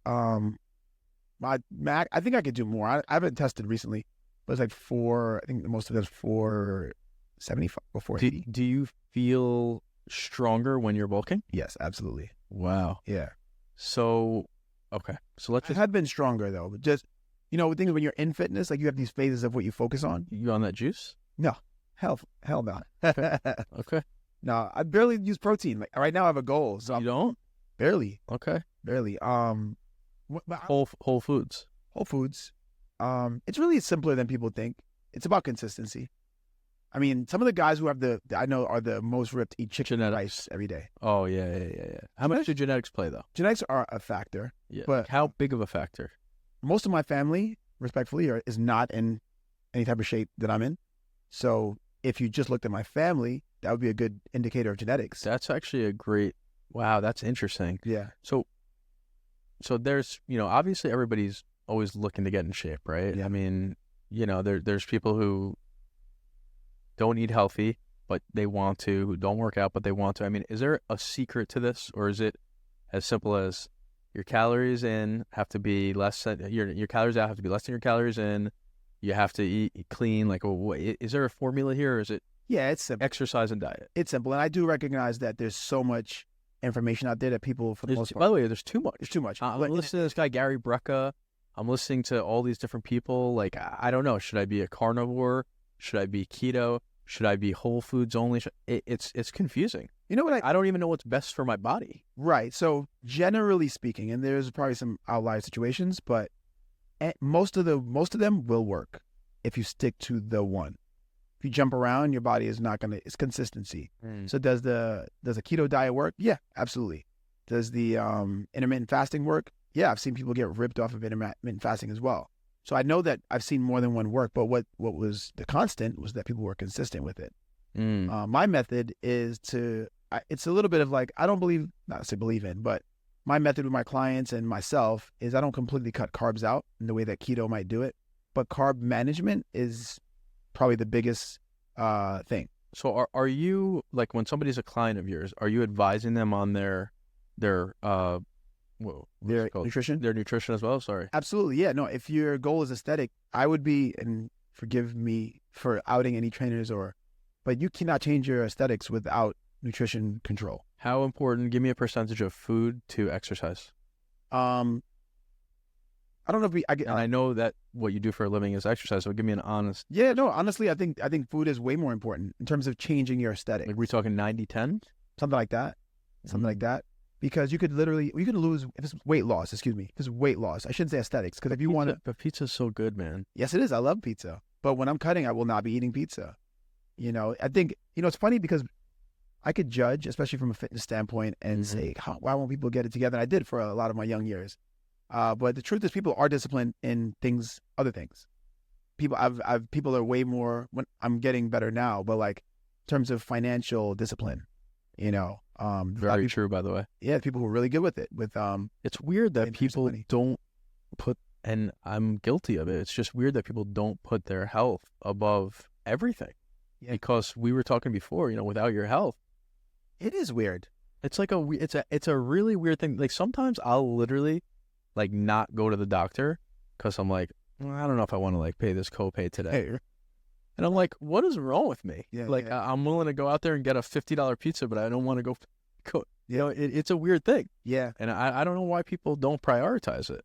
B: my max, I think I could do more. I haven't tested recently, but it's like 4. I think the most of it is 475 or 480.
A: Do you feel stronger when you're bulking?
B: Yes, absolutely.
A: Wow.
B: Yeah.
A: So, okay. So let's just...
B: I had been stronger though, but just, the thing is when you're in fitness, like you have these phases of what you focus on.
A: You on that juice?
B: No. Hell no.
A: Okay.
B: No, I barely use protein. Like right now I have a goal. So
A: you don't?
B: Barely.
A: Okay.
B: Barely.
A: Whole Foods.
B: Whole Foods. It's really simpler than people think. It's about consistency. I mean, some of the guys who I know are the most ripped eat chicken and rice every day.
A: Oh, yeah. How much do genetics play, though?
B: Genetics are a factor.
A: Yeah.
B: But
A: how big of a factor?
B: Most of my family, respectfully, is not in any type of shape that I'm in. So if you just looked at my family, that would be a good indicator of genetics.
A: That's actually wow, that's interesting.
B: Yeah.
A: So there's, obviously everybody's always looking to get in shape, right?
B: Yeah.
A: I mean, there's people who don't eat healthy, but they want to, who don't work out, but they want to. I mean, is there a secret to this, or is it as simple as your calories in have to be less than your calories out have to be less than your calories in? You have to eat clean. Like, is there a formula here, or is it?
B: Yeah, it's simple.
A: Exercise and diet.
B: It's simple, and I do recognize that there's so much information out there that people, for the most part,
A: by the way, there's too much.
B: There's too much.
A: I'm listening to this guy Gary Brecka. I'm listening to all these different people. Like, I don't know. Should I be a carnivore? Should I be keto? Should I be whole foods only? It's confusing. You know what? I don't even know what's best for my body.
B: Right. So generally speaking, and there's probably some outlier situations, but most of them will work if you stick to the one. If you jump around, your body is not gonna. It's consistency. So does a keto diet work? Yeah, absolutely. Does the intermittent fasting work? Yeah, I've seen people get ripped off of intermittent fasting as well. So I know that I've seen more than one work, but what was the constant was that people were consistent with it. My method is it's a little bit of like, I don't believe, not to say believe in, but my method with my clients and myself is I don't completely cut carbs out in the way that keto might do it, but carb management is probably the biggest thing.
A: So are you, like, when somebody's a client of yours, are you advising them on their
B: nutrition?
A: Their nutrition as well? Sorry.
B: Absolutely. Yeah. No, if your goal is aesthetic, I would be, and forgive me for outing any trainers but you cannot change your aesthetics without nutrition control.
A: How important? Give me a percentage of food to exercise.
B: I don't know if
A: and I know that what you do for a living is exercise, so give me an honest.
B: Yeah, no, honestly, I think food is way more important in terms of changing your aesthetic.
A: Like, we're talking 90-10?
B: Something like that. Something like that. Because you could lose, if it's weight loss, I shouldn't say aesthetics, because if you want to.
A: But pizza's so good, man.
B: Yes, it is. I love pizza. But when I'm cutting, I will not be eating pizza. I think, it's funny because I could judge, especially from a fitness standpoint, and say, why won't people get it together? And I did for a lot of my young years. But the truth is, people are disciplined in other things. People are way more. When I'm getting better now, but like in terms of financial discipline,
A: Very true, by the way.
B: Yeah, people who are really good with it.
A: It's weird that people don't put, and I'm guilty of it. It's just weird that people don't put their health above everything. Yeah. Because we were talking before, without your health,
B: it is weird.
A: It's like it's a really weird thing. Like sometimes I'll literally like not go to the doctor because I'm like, I don't know if I want to like pay this copay today. Hey. And I'm like, what is wrong with me? Yeah, I'm willing to go out there and get a $50 pizza, but I don't want to go. It's a weird thing.
B: Yeah.
A: And I don't know why people don't prioritize it.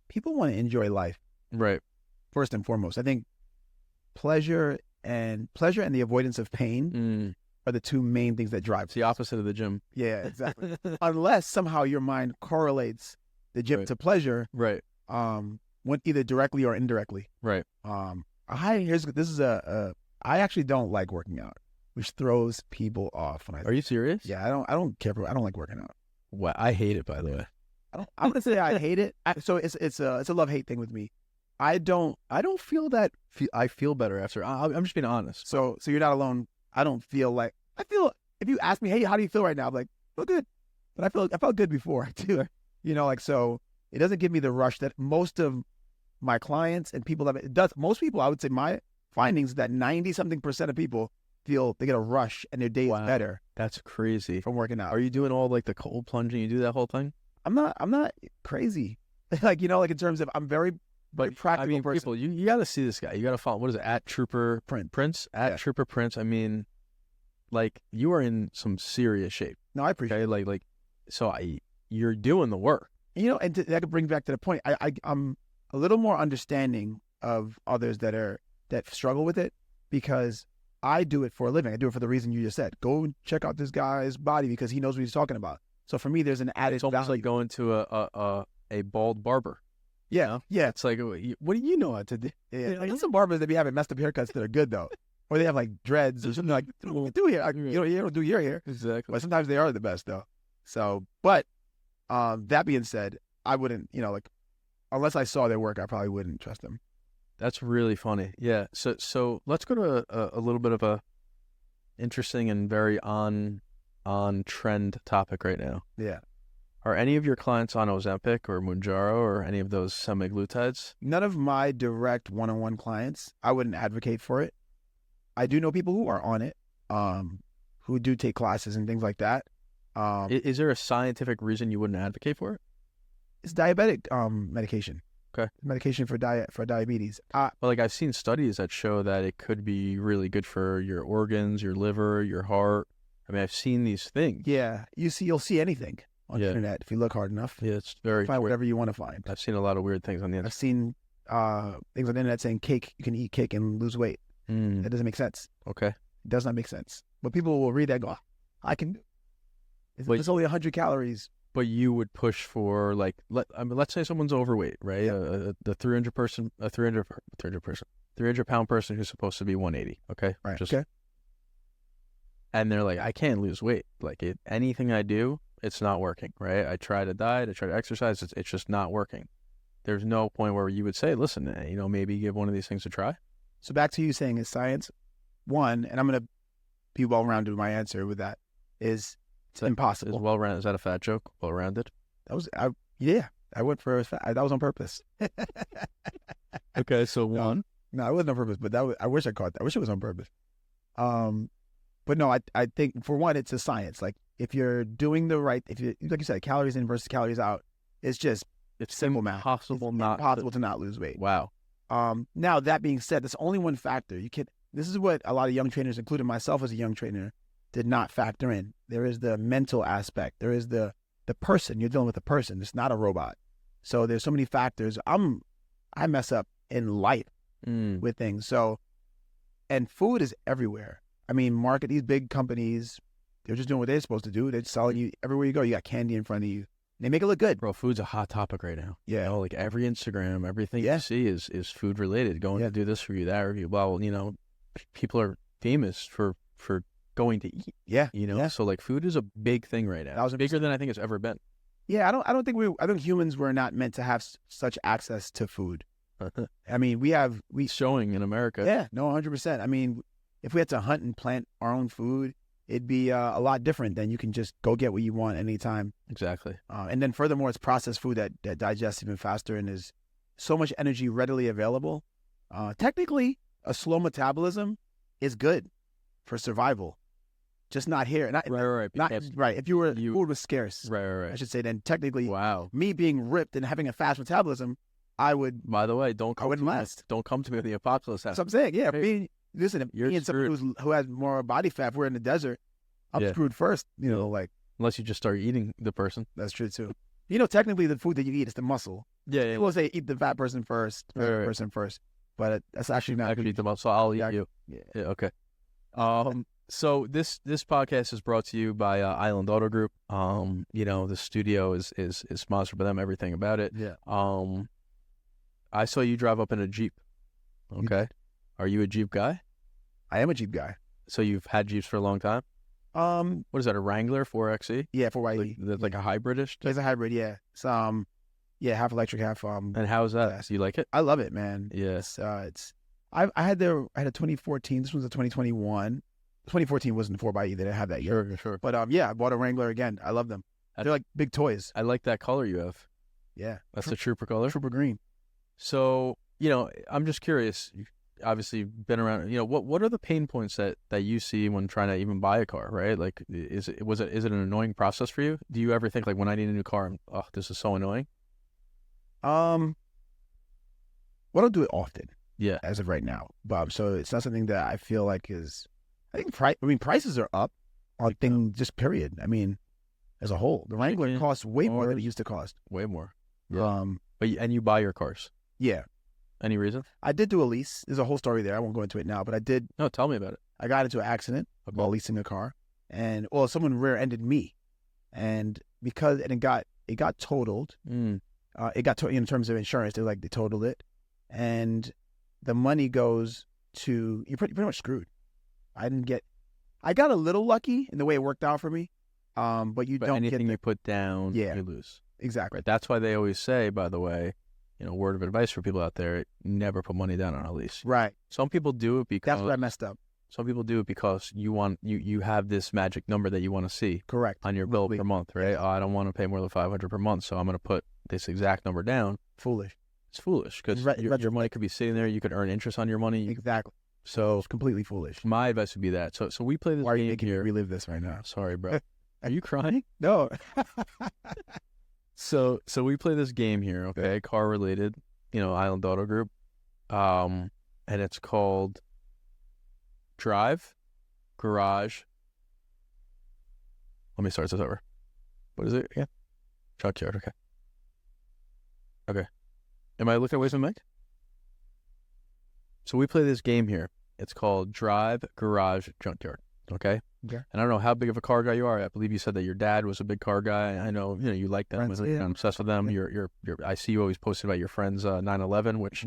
B: People want to enjoy life.
A: Right.
B: First and foremost, I think pleasure and the avoidance of pain are the two main things that drive.
A: It's the opposite of the gym.
B: Yeah, exactly. Unless somehow your mind correlates the gym to pleasure.
A: Right.
B: Either directly or indirectly.
A: Right.
B: I actually don't like working out, which throws people off.
A: Are you serious?
B: Yeah, I don't like working out.
A: Well, I hate it, by the way.
B: I'm gonna say I hate it. So it's a love-hate thing with me. I don't feel that.
A: I feel better after. I'm just being honest.
B: So you're not alone. I don't feel like if you ask me, hey, how do you feel right now? I'm like, feel good, but I felt good before too. So it doesn't give me the rush that most of my clients and people it does. Most people, I would say, my findings is that 90-something% of people feel they get a rush and their day is better.
A: That's crazy
B: from working out.
A: Are you doing all like the cold plunging? You do that whole thing?
B: I'm not crazy. like in terms of I'm very practical person.
A: People, you got to see this guy. You got to follow. What is it? @ Trooper Prince. @ Trooper Prince. I mean, like you are in some serious shape.
B: No, I appreciate it.
A: So you're doing the work.
B: And that could bring back to the point. I'm a little more understanding of others that struggle with it because I do it for a living. I do it for the reason you just said. Go and check out this guy's body because he knows what he's talking about. So for me, there's an added value. It's
A: almost like going to a bald barber.
B: Yeah, yeah.
A: It's like, what do you know how to do?
B: Yeah, there's some barbers that be having messed up haircuts that are good though, or they have like dreads or something like. What do here? You don't do your hair
A: exactly.
B: But sometimes they are the best though. So, but that being said, I wouldn't. Unless I saw their work, I probably wouldn't trust them.
A: That's really funny. Yeah. So let's go to a little bit of a interesting and very on trend topic right now.
B: Yeah.
A: Are any of your clients on Ozempic or Mounjaro or any of those semaglutides?
B: None of my direct one-on-one clients. I wouldn't advocate for it. I do know people who are on it, who do take classes and things like that.
A: Is there a scientific reason you wouldn't advocate for it?
B: It's diabetic medication.
A: Okay.
B: Medication for diabetes.
A: Well, like I've seen studies that show that it could be really good for your organs, your liver, your heart. I mean, I've seen these things.
B: Yeah. You'll see anything on the internet if you look hard enough.
A: Yeah, it's very
B: find whatever you want to find.
A: I've seen a lot of weird things on the internet.
B: I've seen things on the internet saying you can eat cake and lose weight. That doesn't make sense.
A: Okay.
B: It does not make sense. But people will read that and go, I can. It's only 100 calories.
A: But you would push for let's say someone's overweight, right?
B: Yeah.
A: The 300 pound person who's supposed to be 180. Okay.
B: Right. Okay.
A: And they're like, I can't lose weight. Like anything I do, it's not working, right? I try to diet, I try to exercise, it's just not working. There's no point where you would say, listen, maybe give one of these things a try.
B: So back to you saying is science. One, and I'm going to be well-rounded with my answer with that, is it's impossible.
A: Is well-rounded, is that a fat joke? Well-rounded?
B: I went for a fat. That was on purpose.
A: Okay, so one.
B: No, it wasn't on purpose, but I wish I caught that. I wish it was on purpose. But no, I think for one, it's a science. Like if you're doing like you said, calories in versus calories out, it's simple math. It's impossible to not lose weight.
A: Wow.
B: Now that being said, that's only one factor. This is what a lot of young trainers, including myself as a young trainer, did not factor in. There is the mental aspect. There is the person. You're dealing with a person. It's not a robot. So there's so many factors. I mess up in life with things. So, and food is everywhere. I mean, these big companies, they're just doing what they're supposed to do. They're selling you everywhere you go. You got candy in front of you. They make it look good.
A: Bro, food's a hot topic right now.
B: Yeah.
A: Like every Instagram, everything you see is food related. Going to do this review, that review. Well, people are famous for going to eat.
B: Yeah.
A: You know,
B: Yeah.
A: so like food is a big thing right now. It's bigger than I think it's ever been.
B: Yeah. I think humans were not meant to have such access to food. I mean,
A: It's showing in America.
B: Yeah, no, 100%. I mean, if we had to hunt and plant our own food, it'd be a lot different than you can just go get what you want anytime.
A: Exactly.
B: And then furthermore, it's processed food that digests even faster and is so much energy readily available. Technically, a slow metabolism is good for survival, just not here.
A: Right.
B: Right. If food was scarce,
A: Right.
B: I should say, then technically,
A: Wow.
B: me being ripped and having a fast metabolism, I would.
A: By the way, don't
B: I
A: come
B: wouldn't
A: to me.
B: last.
A: Don't come to me with the apocalypse.
B: That's what I'm saying. Yeah.
A: Hey,
B: Listen,
A: you're
B: being someone who has more body fat, if we're in the desert, I'm
A: Yeah.
B: screwed first. You know, like
A: Unless you just start eating the person.
B: that's true too. You know, technically, the food that you eat is the muscle.
A: Yeah.
B: People say eat the fat person first,
A: Right.
B: person first, but that's actually not.
A: Actually, eat them up. So I'll eat
B: Yeah.
A: you.
B: Yeah.
A: Yeah. Okay. So this podcast is brought to you by Island Auto Group. You know, the studio is sponsored by them. Everything about it.
B: Yeah.
A: I saw you drive up in a Jeep. Okay. Are you a Jeep guy?
B: I am a Jeep guy.
A: So you've had Jeeps for a long time? What is that, a Wrangler 4xe?
B: Yeah, for YE.
A: Like a hybridish?
B: It's a hybrid. Yeah, it's yeah, half electric, half
A: And how's that?
B: gas.
A: Do you like it?
B: I love it, man.
A: Yeah.
B: I had a 2014. This was a 2021. 2014 wasn't the 4xe. They didn't have that yet.
A: Sure.
B: But yeah, I bought a Wrangler again. I love them. They're like big toys.
A: I like that color you have.
B: Yeah,
A: That's the trooper color.
B: Trooper green.
A: So, you know, I'm just curious. You've obviously been around. You know, what are the pain points that you see when trying to even buy a car? Right? Like, is it an annoying process for you? Do you ever think like, when I need a new car, this is so annoying?
B: Well, I don't do it often.
A: Yeah.
B: As of right now, Bob. So it's not something that I feel like is. I think prices are up on things just period. I mean, as a whole, the Wrangler costs way more than it used to cost.
A: Way more. Yeah.
B: But
A: you buy your cars.
B: Yeah.
A: Any reason?
B: I did do a lease. There's a whole story there. I won't go into it now, but I did.
A: No, tell me about it.
B: I got into an accident while leasing a car, and someone rear-ended me, and because it got totaled. It got in terms of insurance. They totaled it, and the money goes to you're pretty much screwed. I got a little lucky in the way it worked out for me, but you don't
A: anything
B: get
A: you put down,
B: Yeah.
A: you lose.
B: Exactly.
A: Right. That's why they always say, by the way, you know, word of advice for people out there: never put money down on a lease.
B: Right.
A: Some people do it because
B: That's what I messed up.
A: Some people do it because you have this magic number that you want to see.
B: Correct.
A: On your bill per month, right? Oh, I don't want to pay more than $500 per month, so I'm going to put this exact number down.
B: Foolish.
A: It's foolish because your money could be sitting there. You could earn interest on your money.
B: Exactly.
A: So
B: It's completely foolish.
A: my advice would be that. So we play this
B: Why are you
A: game
B: making me
A: here.
B: relive this right now?
A: Sorry, bro. Are you crying?
B: No.
A: So we play this game here, okay? Car related, you know, Island Auto Group, and it's called Drive, Garage. Let me start this over. What is it again? Junkyard. Okay. Am I looking away from the mic? So we play this game here. It's called Drive, Garage, Junkyard. Okay.
B: Okay.
A: And I don't know how big of a car guy you are. I believe you said that your dad was a big car guy. I know, you know, you like them.
B: Yeah.
A: I'm obsessed with them.
B: Yeah.
A: You're I see you always posted about your friend's 911, which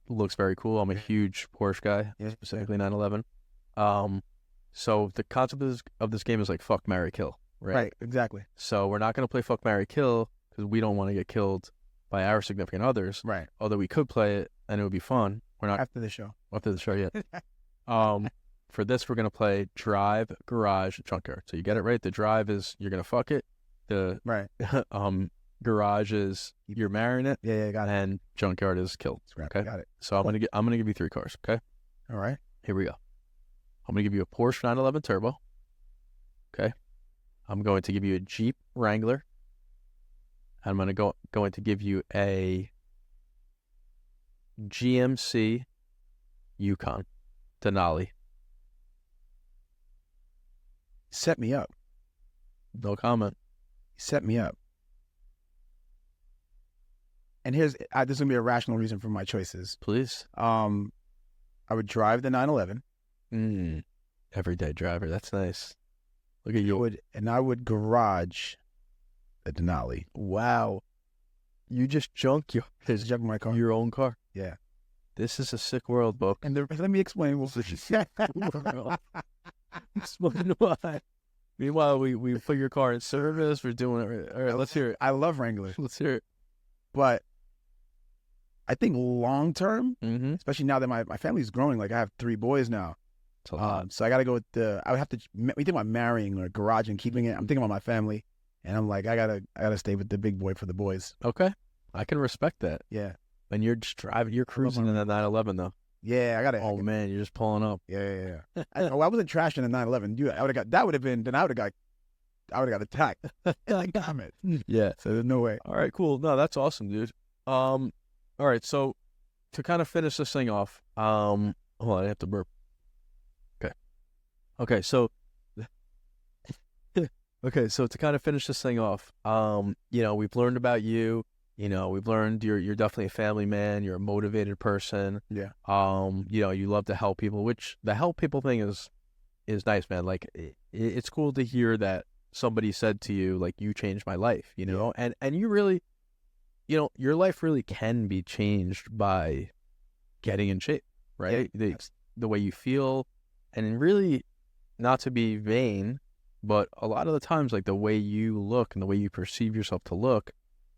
A: looks very cool. I'm a huge Porsche guy, specifically 911. So the concept of this game is like fuck, marry, kill, right?
B: Right. Exactly.
A: So we're not going to play fuck, marry, kill because we don't want to get killed by our significant others.
B: Right.
A: Although we could play it and it would be fun. We're not
B: After the show.
A: after the show yet. For this, we're going to play Drive, Garage, Junkyard. So you get it right. The drive is you're going to fuck it. The
B: Right.
A: garage is you're marrying it.
B: Yeah. Got it.
A: And junkyard is killed. Okay.
B: Got it.
A: So I'm gonna give you 3 cars. Okay.
B: All right.
A: Here we go. I'm gonna give you a Porsche 911 Turbo. Okay. I'm going to give you a Jeep Wrangler. I'm going to give you a GMC Yukon Denali.
B: Set me up.
A: No comment.
B: Set me up. And here's this is gonna be a rational reason for my choices.
A: Please.
B: I would drive the 911.
A: Everyday driver. That's nice. Look at you.
B: I would garage the Denali.
A: Wow. You just junked
B: My car.
A: your own car.
B: Yeah.
A: This is a sick world, book.
B: And let me explain.
A: Explain why. Meanwhile, we put your car in service. We're doing it. All right, let's hear it.
B: I love Wranglers,
A: Let's hear it.
B: but I think long term,
A: Mm-hmm.
B: especially now that my family's growing, like I have 3 boys now.
A: It's a lot.
B: So I got to go with I would have to, we think about marrying or garage and keeping it. I'm thinking about my family, and I'm like, I gotta stay with the big boy for the boys.
A: Okay, I can respect that.
B: Yeah.
A: And you're just driving, you're cruising in the 911 though.
B: Yeah, I gotta.
A: Oh man, you're just pulling up.
B: Yeah. I wasn't trashing the 911. I would have got, that would have been, then I would have got attacked. Like, damn it.
A: Yeah.
B: So there's no way.
A: All right, cool. No, that's awesome, dude. All right, so to kind of finish this thing off, hold on, I have to burp. Okay, so to kind of finish this thing off, we've learned about you. We've learned you're definitely a family man. You're a motivated person.
B: Yeah.
A: You love to help people, which the help people thing is nice, man. Like it's cool to hear that somebody said to you, like, you changed my life,
B: Yeah.
A: and you really, your life really can be changed by getting in shape, right?
B: Yeah.
A: The way you feel, and really, not to be vain, but a lot of the times, like the way you look and the way you perceive yourself to look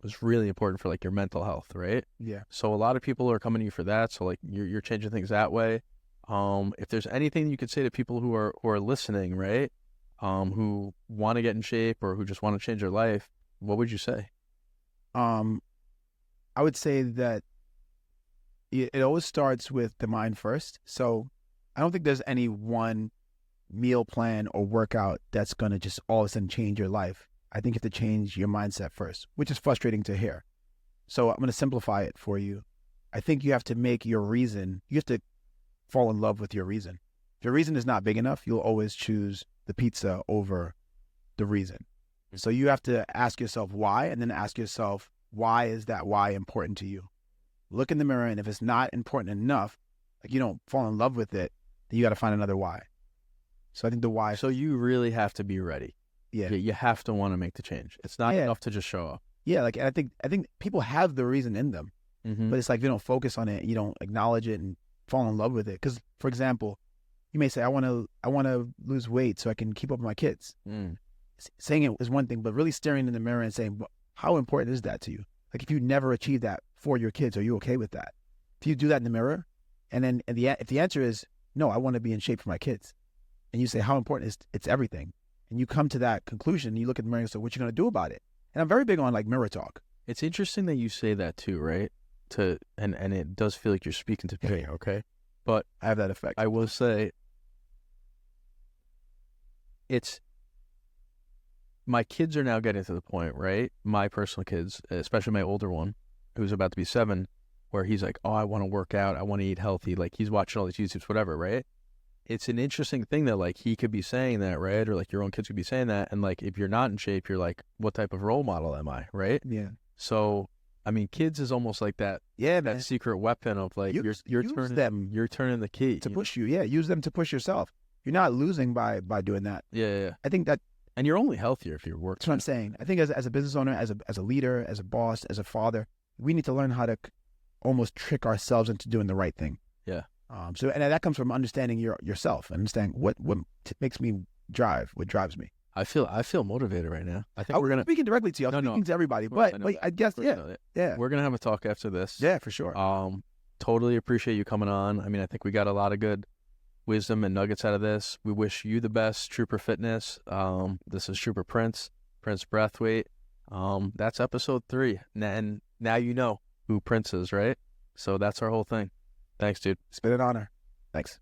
A: was really important for like your mental health, right?
B: Yeah.
A: So a lot of people are coming to you for that. So like you're changing things that way. If there's anything you could say to people who are listening, right? Who want to get in shape or who just want to change their life, what would you say?
B: I would say that it always starts with the mind first. So I don't think there's any one meal plan or workout that's going to just all of a sudden change your life. I think you have to change your mindset first, which is frustrating to hear. So I'm going to simplify it for you. I think you have to make your reason, you have to fall in love with your reason. If your reason is not big enough, you'll always choose the pizza over the reason. So you have to ask yourself why, and then ask yourself, why is that why important to you? Look in the mirror, and if it's not important enough, like you don't fall in love with it, then you got to find another why. So I think the why.
A: So you really have to be ready.
B: Yeah.
A: You have to want to make the change. It's not enough to just show up.
B: Yeah, like, and I think people have the reason in them,
A: Mm-hmm.
B: but it's like they don't focus on it, you don't acknowledge it and fall in love with it. Because, for example, you may say, I want to lose weight so I can keep up with my kids. Saying it is one thing, but really staring in the mirror and saying, how important is that to you? Like, if you never achieve that for your kids, are you okay with that? If you do that in the mirror, and then if the answer is no, I want to be in shape for my kids, and you say how important is it's everything, and you come to that conclusion, and you look at the mirror and say, what you going to do about it? And I'm very big on like mirror talk.
A: It's interesting that you say that too, right? And it does feel like you're speaking to me, okay? But
B: I have that effect.
A: I will say, my kids are now getting to the point, right? My personal kids, especially my older one, who's about to be 7, where he's like, oh, I want to work out, I want to eat healthy. Like, he's watching all these YouTubes, whatever, right? It's an interesting thing that, like, he could be saying that, right? Or, like, your own kids could be saying that. And, like, if you're not in shape, you're like, what type of role model am I, right?
B: Yeah.
A: So, I mean, kids is almost like that.
B: Yeah,
A: that
B: man.
A: secret weapon of, like,
B: Use
A: you're turning
B: them.
A: You're turning the key.
B: To push you. Yeah, use them to push yourself. You're not losing by doing that.
A: Yeah.
B: I think that.
A: And you're only healthier if you work.
B: That's what I'm saying. I think as a business owner, as a leader, as a boss, as a father, we need to learn how to almost trick ourselves into doing the right thing.
A: Yeah.
B: So that comes from understanding yourself, and understanding what makes me drive, what drives me.
A: I feel motivated right now. I think we're gonna
B: speaking directly to you. I'm speaking to everybody, but I guess yeah.
A: We're gonna have a talk after this.
B: Yeah, for sure.
A: Totally appreciate you coming on. I mean, I think we got a lot of good wisdom and nuggets out of this. We wish you the best, Trooper Fitness. This is Trooper Prince Brathwaite. That's episode 3, and now you know who Prince is, right? So that's our whole thing. Thanks, dude.
B: It's been an honor. Thanks.